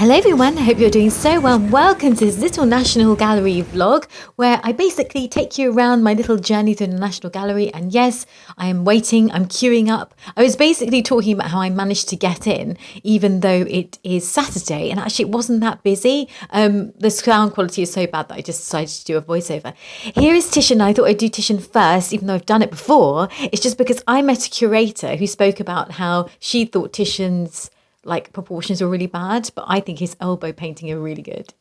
Hello everyone, I hope you're doing so well. Welcome to this little National Gallery vlog where I basically take you around my little journey through the National Gallery. And yes, I am waiting, I'm queuing up. I was basically talking about how I managed to get in even though it is Saturday, and actually it wasn't that busy. The sound quality is so bad that I just decided to do a voiceover. Here is Titian. I thought I'd do Titian first even though I've done it before. It's just because I met a curator who spoke about how she thought Titian's proportions are really bad, but I think his elbow painting are really good.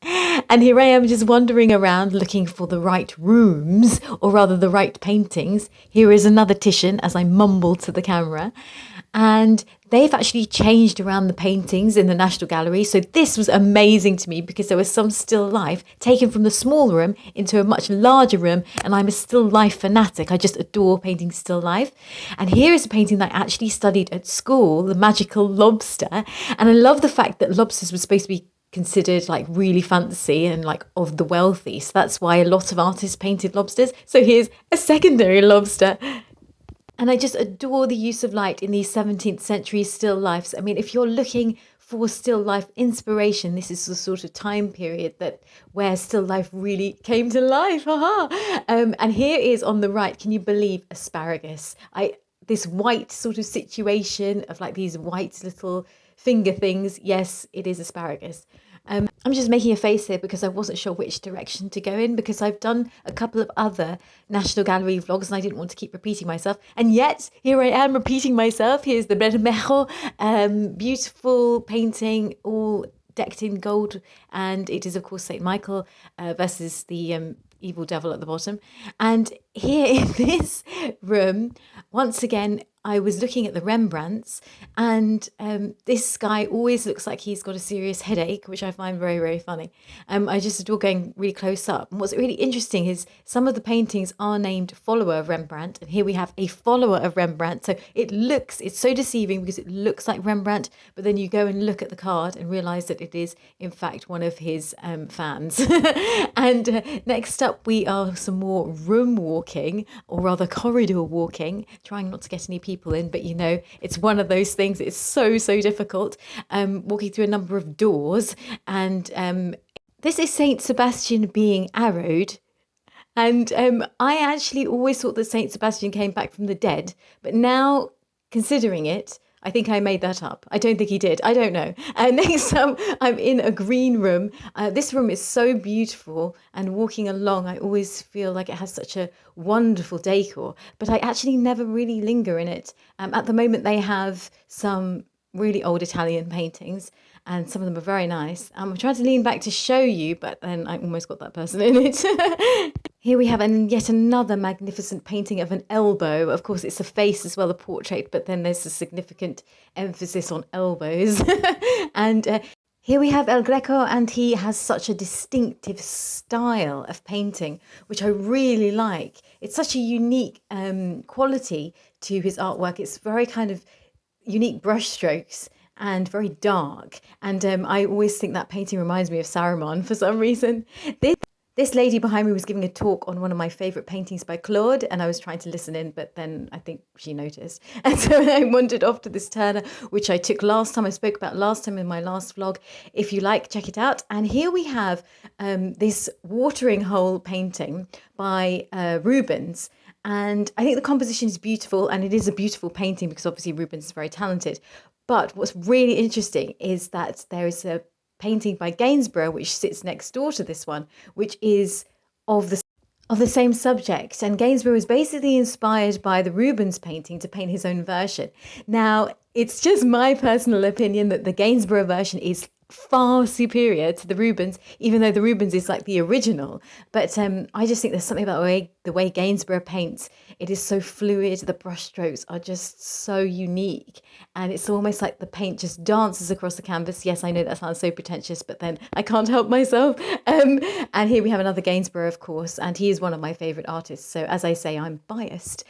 And here I am just wandering around looking for the right rooms, or rather the right paintings. Here is another Titian as I mumble to the camera. And they've actually changed around the paintings in the National Gallery. So this was amazing to me because there was some still life taken from the small room into a much larger room. And I'm a still life fanatic. I just adore painting still life. And here is a painting that I actually studied at school, The Magical Lobster. And I love the fact that lobsters were supposed to be considered like really fancy and like of the wealthy. So that's why a lot of artists painted lobsters. So here's a secondary lobster. And I just adore the use of light in these 17th century still lifes. I mean, if you're looking for still life inspiration, this is the sort of time period that where still life really came to life. And here is on the right, can you believe asparagus? This white sort of situation of like these white little finger things. Yes, it is asparagus. I'm just making a face here because I wasn't sure which direction to go in, because I've done a couple of other National Gallery vlogs and I didn't want to keep repeating myself. And yet, here I am repeating myself. Here's the Bermejo, beautiful painting, all decked in gold. And it is, of course, St. Michael versus the evil devil at the bottom. And here in this room, once again, I was looking at the Rembrandts, and this guy always looks like he's got a serious headache, which I find very, very funny. I just adore going really close up. And what's really interesting is some of the paintings are named follower of Rembrandt, and here we have a follower of Rembrandt. So it's so deceiving because it looks like Rembrandt, but then you go and look at the card and realize that it is, in fact, one of his fans. And next up, we are some more room walking, or rather corridor walking, trying not to get any people in, but it's one of those things. It's so difficult, walking through a number of doors. And this is Saint Sebastian being arrowed. And I actually always thought that Saint Sebastian came back from the dead, but now considering it, I think I made that up. I don't think he did. I don't know. Next up, I'm in a green room. This room is so beautiful, and walking along, I always feel like it has such a wonderful decor, but I actually never really linger in it. At the moment, they have some really old Italian paintings, and some of them are very nice. I'm trying to lean back to show you, but then I almost got that person in it. Here we have yet another magnificent painting of an elbow. Of course, it's a face as well, a portrait, but then there's a significant emphasis on elbows. And here we have El Greco, and he has such a distinctive style of painting, which I really like. It's such a unique quality to his artwork. It's very kind of unique brushstrokes and very dark. And I always think that painting reminds me of Saruman for some reason. This lady behind me was giving a talk on one of my favourite paintings by Claude, and I was trying to listen in, but then I think she noticed. And so I wandered off to this Turner, which I took last time. I spoke about last time in my last vlog. If you like, check it out. And here we have this watering hole painting by Rubens. And I think the composition is beautiful, and it is a beautiful painting because obviously Rubens is very talented. But what's really interesting is that there is a painting by Gainsborough which sits next door to this one, which is of the same subject. And Gainsborough was basically inspired by the Rubens painting to paint his own version. Now, it's just my personal opinion that the Gainsborough version is far superior to the Rubens, even though the Rubens is like the original. But I just think there's something about the way Gainsborough paints. It is so fluid. The brushstrokes are just so unique, and it's almost like the paint just dances across the canvas. Yes, I know that sounds so pretentious, but then I can't help myself. And here we have another Gainsborough, of course, and he is one of my favourite artists. So as I say, I'm biased.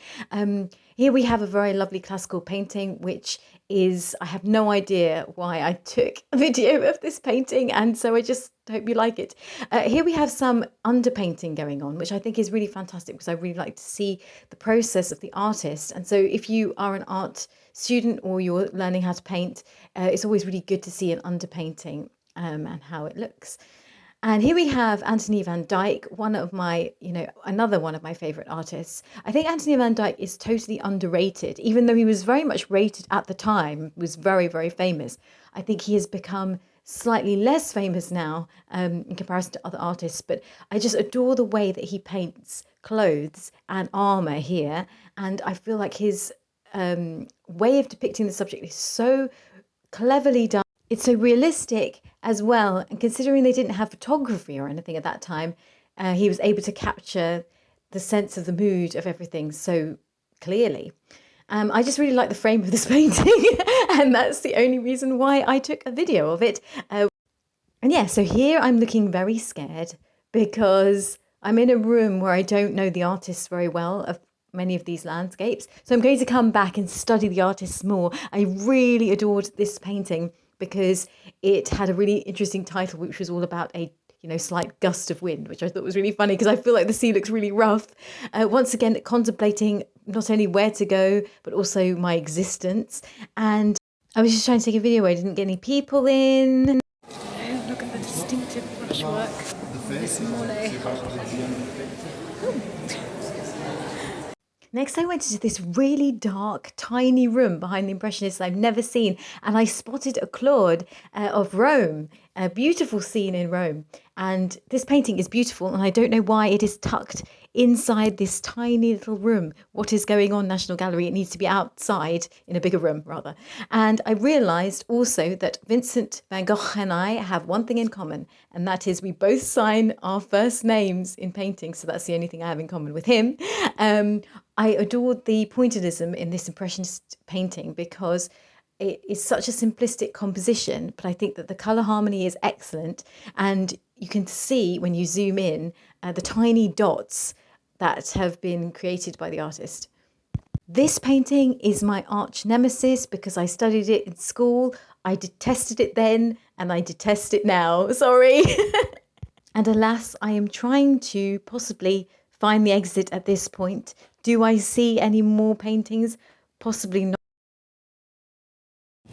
Here we have a very lovely classical painting, which is, I have no idea why I took a video of this painting, and so I just hope you like it. Here we have some underpainting going on, which I think is really fantastic because I really like to see the process of the artist. And so if you are an art student or you're learning how to paint, it's always really good to see an underpainting. and how it looks. And here we have Anthony van Dyck, one of my, another one of my favorite artists. I think Anthony van Dyck is totally underrated, even though he was very much rated at the time, was very, very famous. I think he has become slightly less famous now in comparison to other artists, but I just adore the way that he paints clothes and armor here. And I feel like his way of depicting the subject is so cleverly done. It's so realistic as well. And considering they didn't have photography or anything at that time, he was able to capture the sense of the mood of everything so clearly. I just really like the frame of this painting, and that's the only reason why I took a video of it. And yeah, so here I'm looking very scared because I'm in a room where I don't know the artists very well of many of these landscapes. So I'm going to come back and study the artists more. I really adored this painting because it had a really interesting title, which was all about a slight gust of wind, which I thought was really funny because I feel like the sea looks really rough. Once again, contemplating not only where to go, but also my existence. And I was just trying to take a video where I didn't get any people in. Look at the distinctive brushwork on this mole. Next, I went into this really dark, tiny room behind the Impressionists I've never seen, and I spotted a Claude of Rome, a beautiful scene in Rome. And this painting is beautiful, and I don't know why it is tucked inside this tiny little room. What is going on, National Gallery? It needs to be outside, in a bigger room, rather. And I realised also that Vincent van Gogh and I have one thing in common, and that is we both sign our first names in painting, so that's the only thing I have in common with him. I adored the pointillism in this Impressionist painting because it is such a simplistic composition, but I think that the colour harmony is excellent, and you can see when you zoom in the tiny dots that have been created by the artist. This painting is my arch nemesis because I studied it in school. I detested it then and I detest it now. Sorry. And alas, I am trying to possibly find the exit at this point. Do I see any more paintings? Possibly not.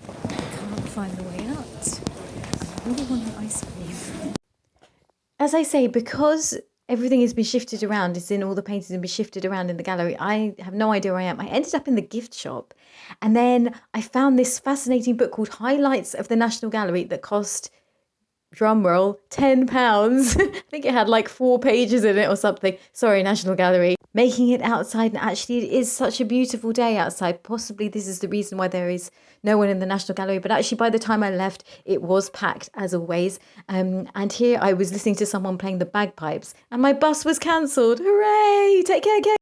I can't find the way out. I really want an ice cream. As I say, because everything has been shifted around, it's in all the paintings and been shifted around in the gallery, I have no idea where I am. I ended up in the gift shop, and then I found this fascinating book called Highlights of the National Gallery that cost, drumroll, £10. I think it had like 4 pages in it or something. Sorry, National Gallery. Making it outside, and actually it is such a beautiful day outside. Possibly this is the reason why there is no one in the National Gallery, but actually by the time I left, it was packed as always. And here I was listening to someone playing the bagpipes, and my bus was cancelled. Hooray! Take care, guys.